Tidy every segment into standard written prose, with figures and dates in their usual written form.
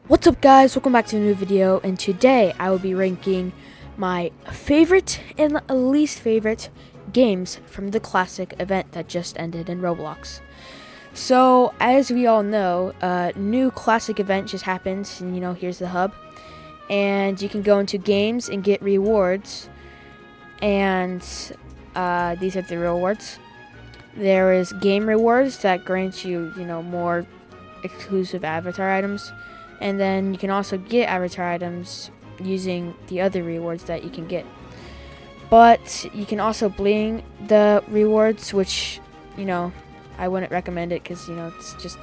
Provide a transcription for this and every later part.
What's up, guys? Welcome back to a new video, and today I will be ranking my favorite and least favorite games from the Classic event that just ended in Roblox. So, as we all know, a new Classic event just happened, and here's the hub, and you can go into games and get rewards, and these are the rewards. There is game rewards that grant you, more exclusive avatar items. And then you can also get avatar items using the other rewards that you can get. But you can also bling the rewards, which, I wouldn't recommend it because, it's just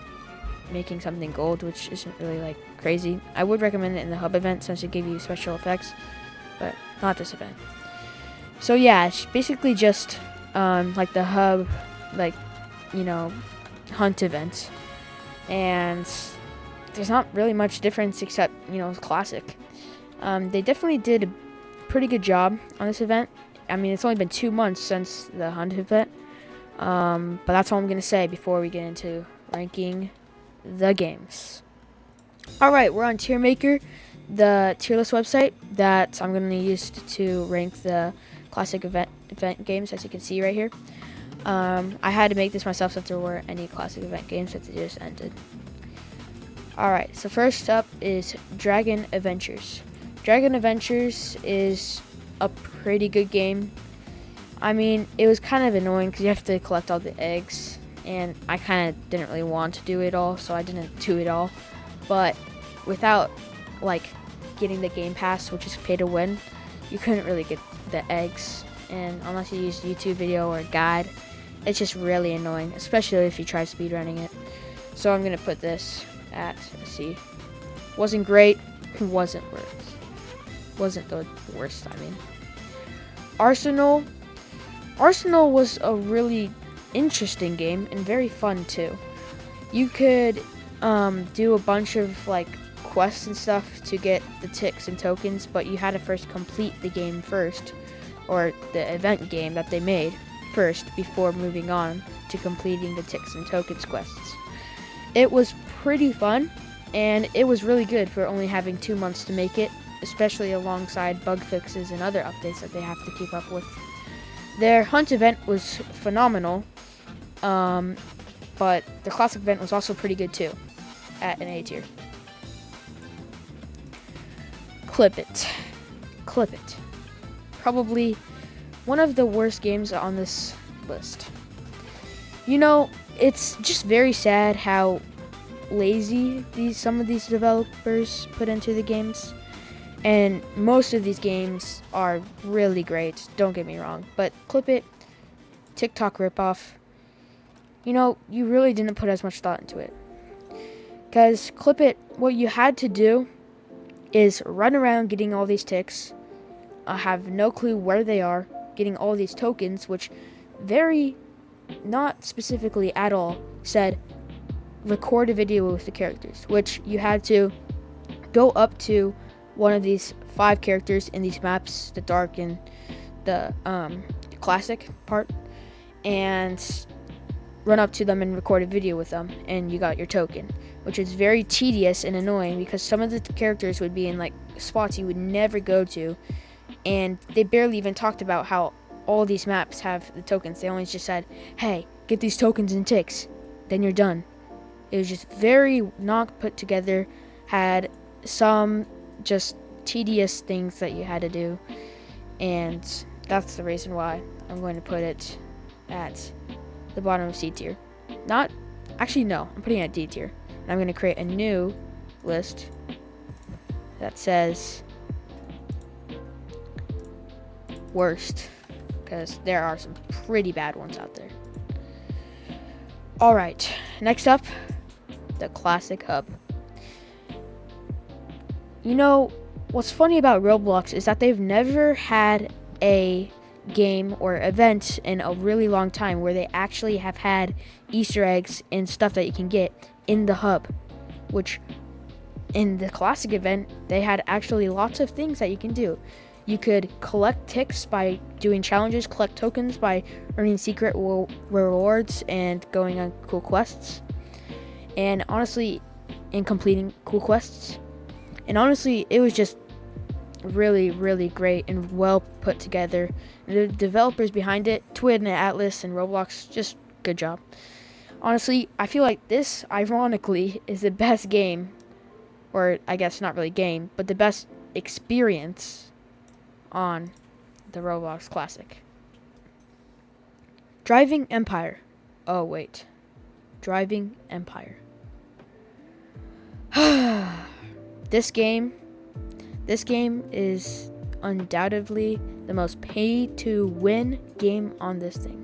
making something gold, which isn't really, crazy. I would recommend it in the hub event since it gave you special effects, but not this event. So, yeah, it's basically just, the hub, hunt event. And there's not really much difference except, Classic. They definitely did a pretty good job on this event. I mean, it's only been 2 months since the Hunt event. But that's all I'm going to say before we get into ranking the games. Alright, we're on Tier Maker, the tier list website that I'm going to use to rank the Classic event games, as you can see right here. I had to make this myself since there weren't any Classic event games that just ended. Alright, so first up is Dragon Adventures. Dragon Adventures is a pretty good game. I mean, it was kind of annoying because you have to collect all the eggs, and I kind of didn't really want to do it all, so I didn't do it all. But without, getting the game pass, which is pay to win, you couldn't really get the eggs, and unless you used a YouTube video or a guide, it's just really annoying, especially if you try speedrunning it. So I'm going to put this at a C. Wasn't great, wasn't the worst. I mean, Arsenal was a really interesting game and very fun too. You could do a bunch of quests and stuff to get the ticks and tokens, but you had to first complete the game first, or the event game that they made first, before moving on to completing the ticks and tokens quests. It was pretty fun, and it was really good for only having 2 months to make it, especially alongside bug fixes and other updates that they have to keep up with. Their Hunt event was phenomenal, but the Classic event was also pretty good too, at an A tier. Clip It. Probably one of the worst games on this list. It's just very sad how lazy some of these developers put into the games, and most of these games are really great, don't get me wrong, but Clip It, TikTok ripoff, you really didn't put as much thought into it. Because Clip It, what you had to do is run around getting all these ticks, have no clue where they are, getting all these tokens, which very not specifically at all said record a video with the characters, which you had to go up to one of these 5 characters in these maps, the dark and the classic part, and run up to them and record a video with them, and you got your token, which is very tedious and annoying because some of the characters would be in spots you would never go to, and they barely even talked about how all these maps have the tokens. They only just said, hey, get these tokens and ticks, then you're done. It was just very not put together, had some just tedious things that you had to do, and that's the reason why I'm going to put it at the bottom of C tier. I'm putting it at D tier. And I'm going to create a new list that says worst, because there are some pretty bad ones out there. Alright, next up, the Classic Hub. What's funny about Roblox is that they've never had a game or event in a really long time where they actually have had Easter eggs and stuff that you can get in the hub, which in the Classic event, they had actually lots of things that you can do. You could collect ticks by doing challenges, collect tokens by earning secret rewards and going on cool quests. And honestly, in completing cool quests, And honestly, it was just really, really great and well put together. The developers behind it, Twin, Atlas, and Roblox, just good job. Honestly, I feel like this, ironically, is the best game, or I guess not really game, but the best experience on the Roblox Classic. Driving Empire. Oh, wait. Driving Empire. This game is undoubtedly the most pay-to-win game on this thing.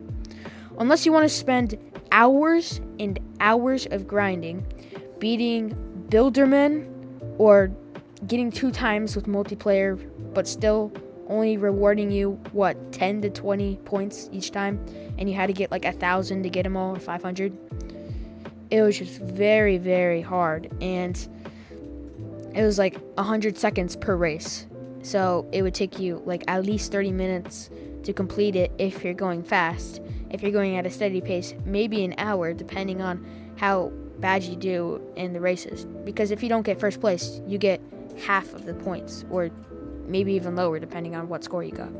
Unless you want to spend hours and hours of grinding, beating Builderman, or getting 2 times with multiplayer, but still only rewarding you, 10 to 20 points each time, and you had to get like 1,000 to get them all, or 500. It was just very, very hard, and it was like 100 seconds per race. So it would take you like at least 30 minutes to complete it if you're going fast. If you're going at a steady pace, maybe an hour, depending on how bad you do in the races. Because if you don't get first place, you get half of the points, or maybe even lower, depending on what score you got.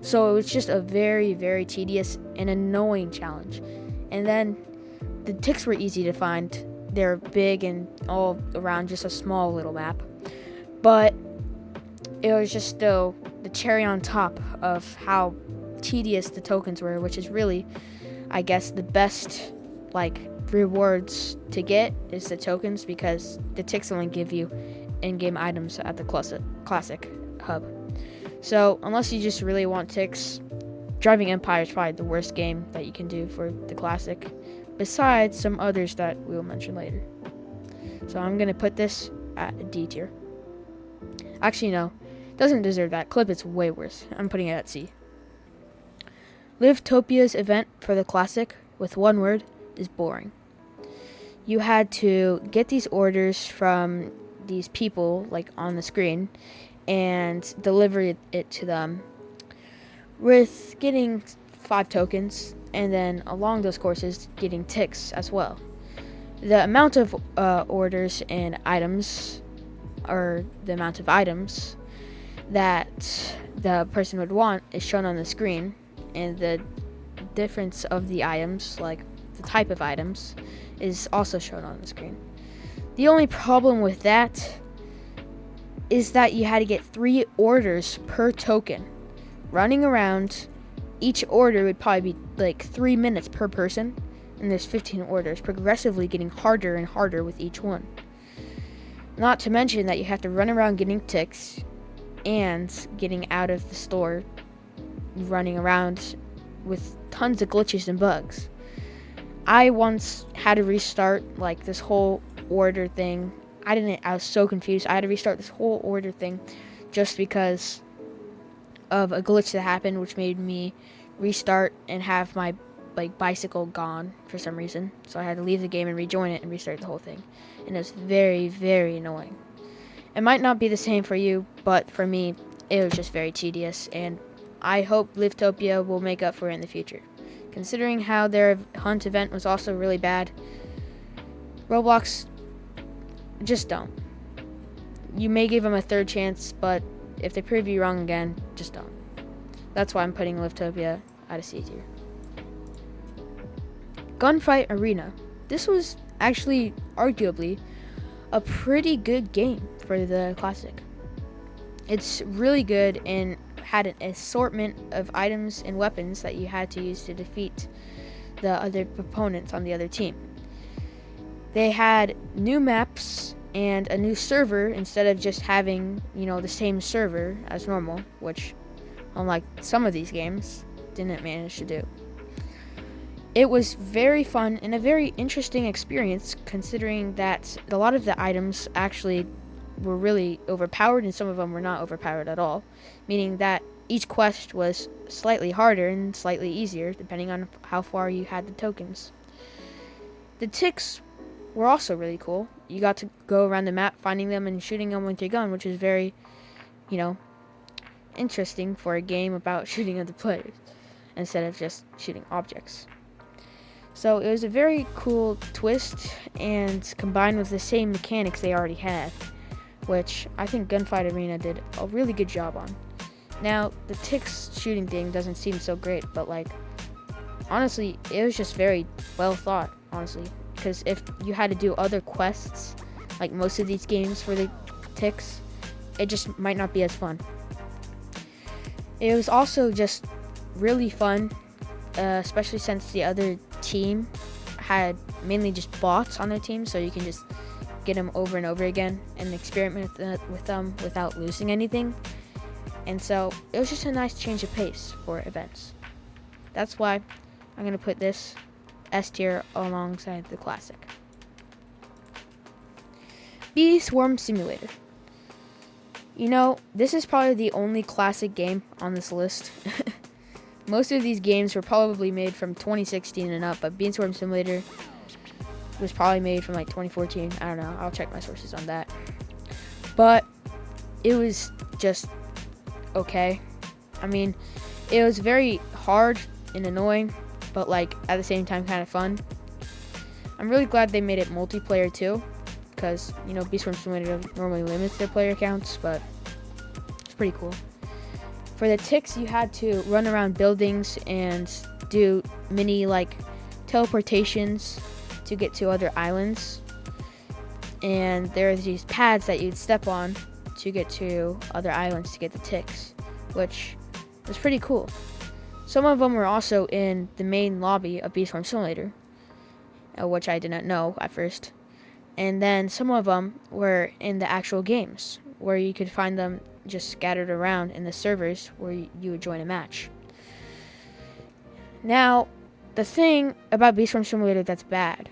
So it was just a very, very tedious and annoying challenge. And then the ticks were easy to find. They're big and all around just a small little map. But it was just still the cherry on top of how tedious the tokens were, which is really, I guess, the best rewards to get is the tokens, because the ticks only give you in-game items at the classic hub. So unless you just really want ticks, Driving Empire is probably the worst game that you can do for the classic, besides some others that we will mention later. So I'm gonna put this at a D tier. Actually, no, it doesn't deserve that. Clip, it's way worse. I'm putting it at C. Livetopia's event for the classic, with one word, is boring. You had to get these orders from these people, on the screen, and deliver it to them with getting 5 tokens, and then along those courses, getting ticks as well. The amount of orders and items, or the amount of items that the person would want, is shown on the screen, and the difference of the items, like the type of items, is also shown on the screen. The only problem with that is that you had to get 3 orders per token. Running around, each order would probably be 3 minutes per person, and there's 15 orders, progressively getting harder and harder with each one. Not to mention that you have to run around getting ticks and getting out of the store, running around with tons of glitches and bugs. I once had to restart this whole order thing. I was so confused. I had to restart this whole order thing just because of a glitch that happened, which made me restart and have my bicycle gone for some reason. So I had to leave the game and rejoin it and restart the whole thing. And it was very, very annoying. It might not be the same for you, but for me, it was just very tedious, and I hope Livetopia will make up for it in the future. Considering how their hunt event was also really bad, Roblox, just don't. You may give them a 3rd chance, but if they prove you wrong again, just don't. That's why I'm putting Livetopia at a C tier. Gunfight Arena. This was actually arguably a pretty good game for the classic. It's really good and had an assortment of items and weapons that you had to use to defeat the other opponents on the other team. They had new maps and a new server instead of just having, the same server as normal, which, unlike some of these games, didn't manage to do. It was very fun and a very interesting experience, considering that a lot of the items actually were really overpowered and some of them were not overpowered at all, meaning that each quest was slightly harder and slightly easier depending on how far you had the tokens. The ticks were also really cool. You got to go around the map finding them and shooting them with your gun, which is very, interesting for a game about shooting other players instead of just shooting objects. So it was a very cool twist, and combined with the same mechanics they already had. which I think Gunfight Arena did a really good job on. Now, the Ticks shooting thing doesn't seem so great, but like, honestly, it was just very well thought, honestly. Because if you had to do other quests, like most of these games for the Ticks, it just might not be as fun. It was also just really fun, especially since the other team had mainly just bots on their team, so you can just get them over and over again and experiment with them without losing anything. And so it was just a nice change of pace for events. That's why I'm going to put this S tier alongside the Classic. Bee Swarm Simulator. You know, this is probably the only Classic game on this list. Most of these games were probably made from 2016 and up, but Bee Swarm Simulator was probably made from like 2014. I don't know. I'll check my sources on that. But it was just okay. I mean, it was very hard and annoying, but like at the same time kind of fun. I'm really glad they made it multiplayer too, because you know Bee Swarm Simulator normally limits their player counts, but it's pretty cool. For the Ticks, you had to run around buildings and do mini like teleportations to get to other islands, and there are these pads that you'd step on to get to other islands to get the Ticks, which was pretty cool. Some of them were also in the main lobby of Bee Swarm Simulator, which I did not know at first. And then some of them were in the actual games, where you could find them just scattered around in the servers where you would join a match. Now, the thing about Bee Swarm Simulator that's bad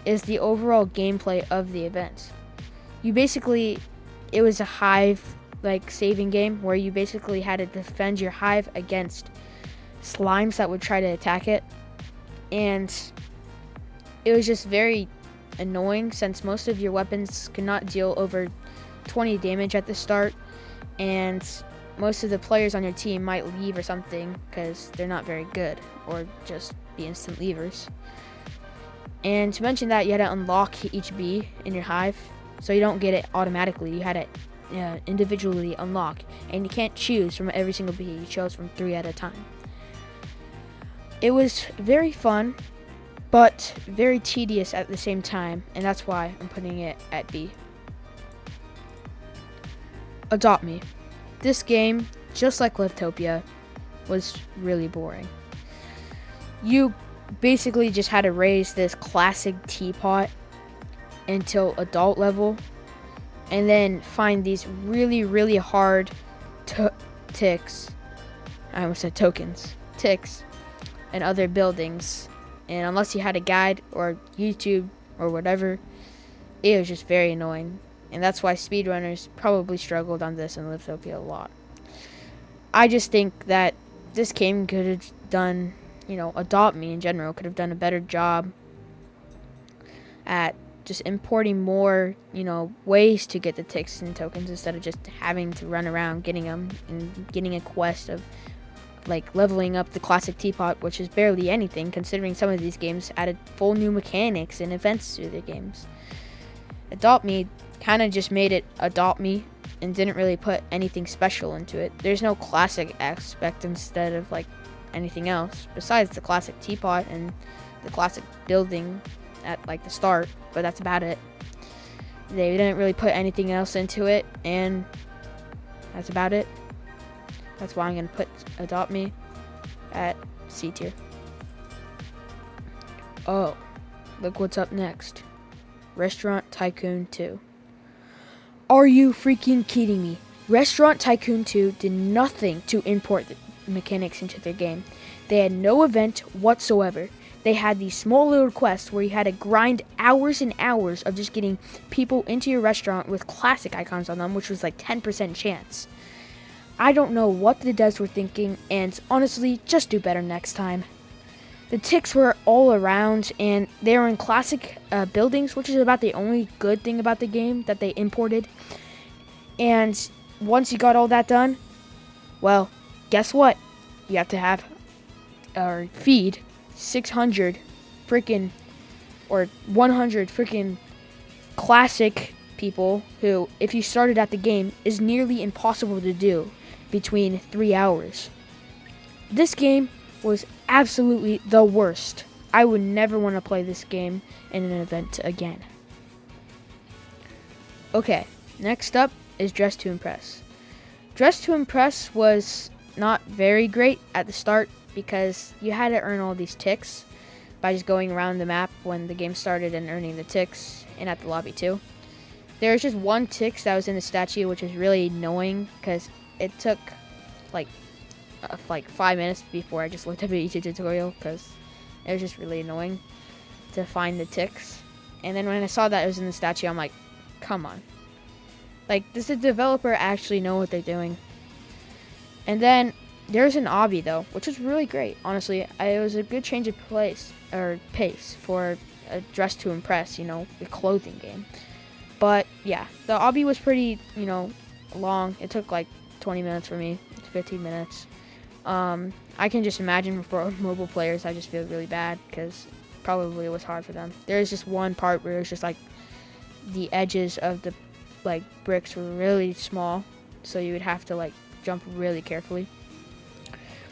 is the overall gameplay of the event. It was a hive like saving game where you basically had to defend your hive against slimes that would try to attack it, and it was just very annoying since most of your weapons could not deal over 20 damage at the start, and most of the players on your team might leave or something because they're not very good or just be instant leavers. And to mention that, you had to unlock each bee in your hive, so you don't get it automatically. You had to individually unlock, and you can't choose from every single bee. You chose from 3 at a time. It was very fun, but very tedious at the same time, and that's why I'm putting it at B. Adopt Me. This game, just like Livetopia, was really boring. You basically just had to raise this classic teapot until adult level, and then find these really, really hard ticks. I almost said tokens. Ticks and other buildings. And unless you had a guide or YouTube or whatever, it was just very annoying. And that's why speedrunners probably struggled on this in Livetopia a lot. I just think that this game could have done, Adopt Me in general could have done a better job at just importing more, ways to get the ticks and tokens instead of just having to run around getting them and getting a quest of like leveling up the classic teapot, which is barely anything considering some of these games added full new mechanics and events to their games. Adopt Me kind of just made it Adopt Me and didn't really put anything special into it. There's no classic aspect instead of like anything else besides the classic teapot and the classic building at like the start, but that's about it. They didn't really put anything else into it, and that's about it. That's why I'm going to put Adopt Me at C tier. Oh, look what's up next. Restaurant Tycoon 2. Are you freaking kidding me? Restaurant Tycoon 2 did nothing to import the mechanics into their game. They had no event whatsoever. They had these small little quests where you had to grind hours and hours of just getting people into your restaurant with classic icons on them, which was like 10% chance. I don't know what the devs were thinking, and honestly, just do better next time. The ticks were all around, and they were in classic buildings, which is about the only good thing about the game that they imported. And once you got all that done, well, guess what? You have to have or feed 600 freaking or 100 freaking classic people who, if you started at the game, is nearly impossible to do between 3 hours. This game was absolutely the worst. I would never want to play this game in an event again. Okay, next up is Dress to Impress. Dress to Impress was not very great at the start because you had to earn all these ticks by just going around the map when the game started and earning the ticks, and at the lobby too. There was just one tick that was in the statue, which was really annoying because it took like 5 minutes before I just looked up a YouTube tutorial because it was just really annoying to find the ticks. And then when I saw that it was in the statue, I'm like, come on. Like, does the developer actually know what they're doing? And then there's an obby though, which was really great. Honestly, it was a good change of pace for a Dress to Impress, the clothing game. But yeah, the obby was pretty, long. It took like 20 minutes for me, 15 minutes. I can just imagine for mobile players, I just feel really bad because probably it was hard for them. There's just one part where it's just like the edges of the bricks were really small, so you would have to jump really carefully.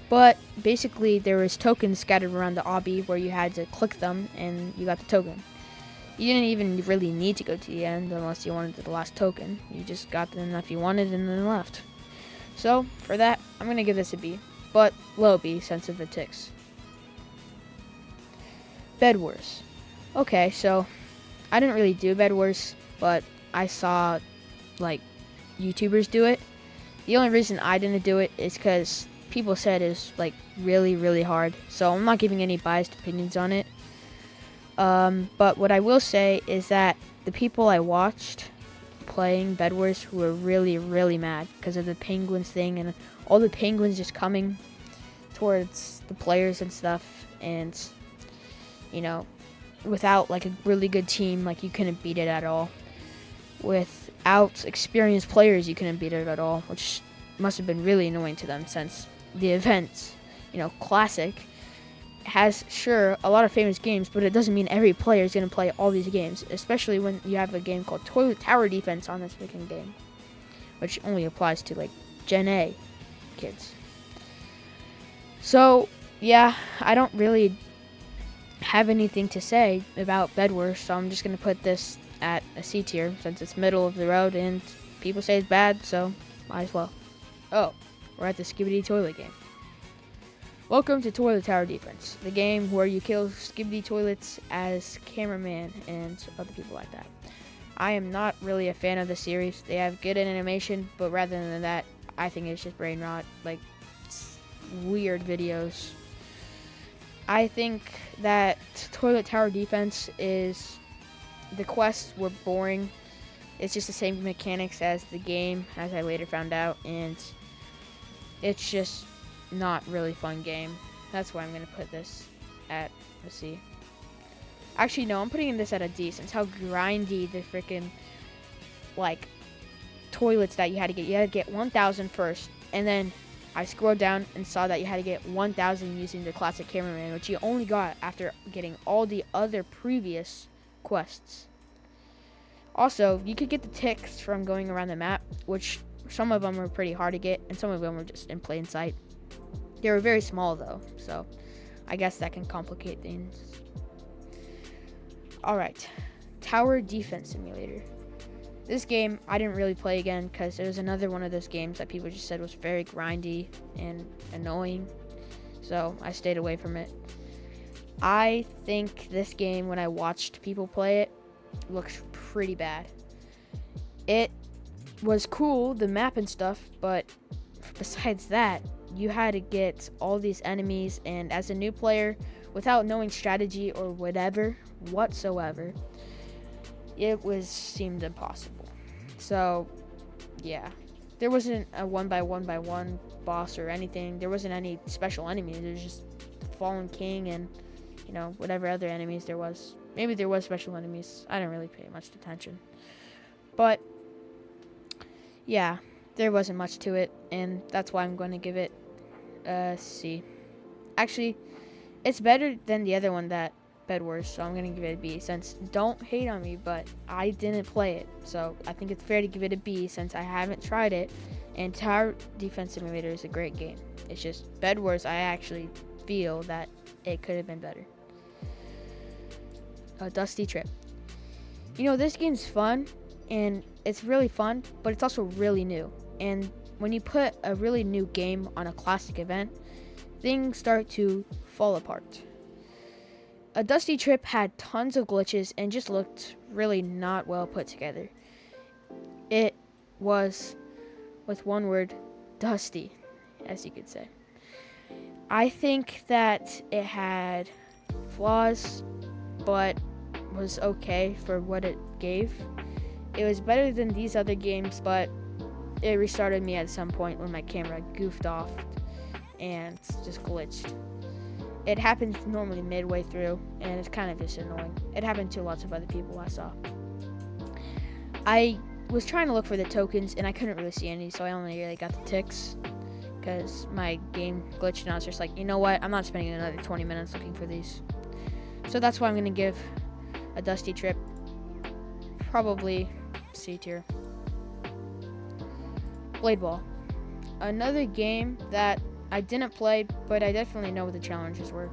But basically there was tokens scattered around the obby where you had to click them and you got the token. You didn't even really need to go to the end unless you wanted the last token. You just got the enough you wanted and then left. So for that, I'm going to give this a B, but low B since of the ticks. Bed Wars. Okay, so I didn't really do Bed Wars, but I saw YouTubers do it. The only reason I didn't do it is because people said it's really, really hard. So I'm not giving any biased opinions on it. But what I will say is that the people I watched playing Bed Wars were really, really mad because of the penguins thing and all the penguins just coming towards the players and stuff. And, without a really good team, you couldn't beat it at all. Without experienced players, you couldn't beat it at all, which must have been really annoying to them since the event, Classic, has, sure, a lot of famous games, but it doesn't mean every player is going to play all these games, especially when you have a game called Tower Defense on this freaking game, which only applies to, Gen A kids. So, yeah, I don't really have anything to say about Bed Wars, so I'm just going to put this at a C tier since it's middle of the road and people say it's bad, so might as well. Oh, we're at the Skibidi Toilet game. Welcome to Toilet Tower Defense, the game where you kill Skibidi Toilets as cameraman and other people like that. I am not really a fan of the series. They have good animation, but rather than that, I think it's just brain rot, weird videos. I think that Toilet Tower Defense the quests were boring. It's just the same mechanics as the game, as I later found out, and it's just not really fun game. That's why I'm going to put this at a C. Actually, no, I'm putting this at a D since how grindy the freaking, toilets that you had to get. You had to get 1,000 first, and then I scrolled down and saw that you had to get 1,000 using the classic cameraman, which you only got after getting all the other previous quests. Also, you could get the ticks from going around the map, which some of them were pretty hard to get, and some of them were just in plain sight. They were very small, though, so I guess that can complicate things. Alright, Tower Defense Simulator. This game, I didn't really play again because it was another one of those games that people just said was very grindy and annoying, so I stayed away from it. I think this game, when I watched people play it, looks pretty bad. It was cool, the map and stuff, but besides that, you had to get all these enemies, and as a new player, without knowing strategy or whatever whatsoever, it seemed impossible. So, yeah. There wasn't a 1x1x1 boss or anything. There wasn't any special enemies. There was just the Fallen King and, whatever other enemies there was. Maybe there was special enemies. I didn't really pay much attention. But, yeah, there wasn't much to it, and that's why I'm going to give it a C. Actually, it's better than the other one that Bed Wars, so I'm gonna give it a B. Since, don't hate on me, but I didn't play it, so I think it's fair to give it a B since I haven't tried it. And Tower Defense Simulator is a great game. It's just Bed Wars, I actually feel that it could have been better. Dusty Trip. You know, this game's fun, and it's really fun, but it's also really new. And when you put a really new game on a classic event, things start to fall apart. A Dusty Trip had tons of glitches and just looked really not well put together. It was, with one word, dusty, as you could say. I think that it had flaws, but was okay for what it gave. It was better than these other games, but it restarted me at some point when my camera goofed off and just glitched. It happens normally midway through, and it's kind of just annoying. It happened to lots of other people I saw. I was trying to look for the tokens, and I couldn't really see any, so I only really got the ticks because my game glitched, and I was just like, you know what? I'm not spending another 20 minutes looking for these. So that's why I'm going to give a Dusty Trip probably C tier. Blade Ball. Another game that I didn't play, but I definitely know what the challenges were.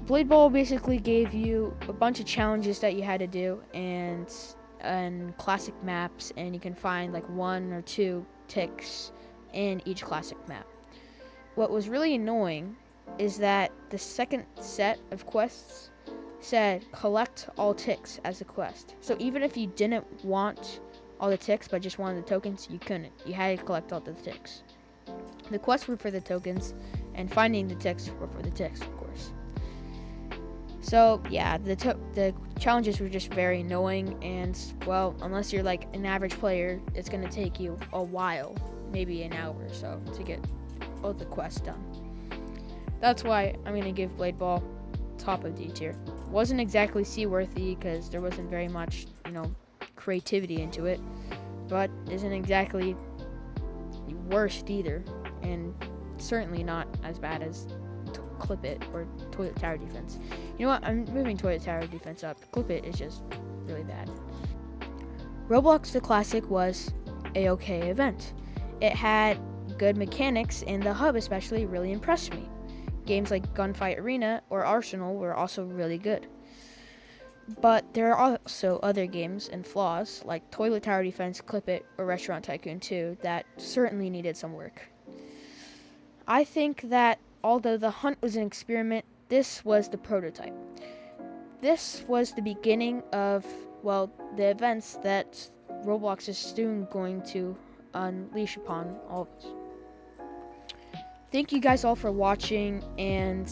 Blade Ball basically gave you a bunch of challenges that you had to do, and classic maps, and you can find like 1 or 2 ticks in each classic map. What was really annoying is that the second set of quests said collect all ticks as a quest. So even if you didn't want all the ticks but just wanted the tokens, you couldn't. You had to collect all the ticks. The quests were for the tokens, and finding the ticks were for the ticks, of course. So yeah, the challenges were just very annoying, and well, unless you're like an average player, it's gonna take you a while, maybe an hour or so, to get all the quests done. That's why I'm gonna give Blade Ball top of D tier. Wasn't exactly C-worthy because there wasn't very much, creativity into it, but isn't exactly worst either, and certainly not as bad as Clip It or Toilet Tower Defense. You know what? I'm moving Toilet Tower Defense up. Clip It is just really bad. Roblox The Classic was a okay event. It had good mechanics, and the hub especially really impressed me. Games like Gunfight Arena or Arsenal were also really good. But there are also other games and flaws like Toilet Tower Defense, Clip It, or Restaurant Tycoon 2 that certainly needed some work. I think that although the hunt was an experiment, this was the prototype. This was the beginning of, the events that Roblox is soon going to unleash upon all of us. Thank you guys all for watching, and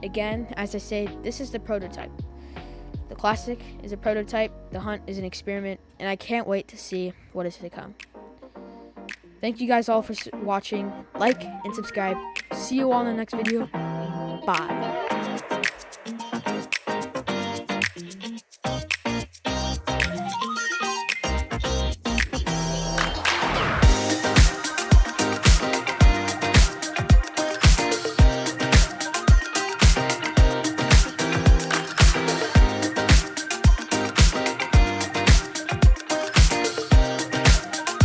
again, as I say, this is the prototype. The Classic is a prototype, the hunt is an experiment, and I can't wait to see what is to come. Thank you guys all for watching. Like and subscribe. See you all in the next video. Bye.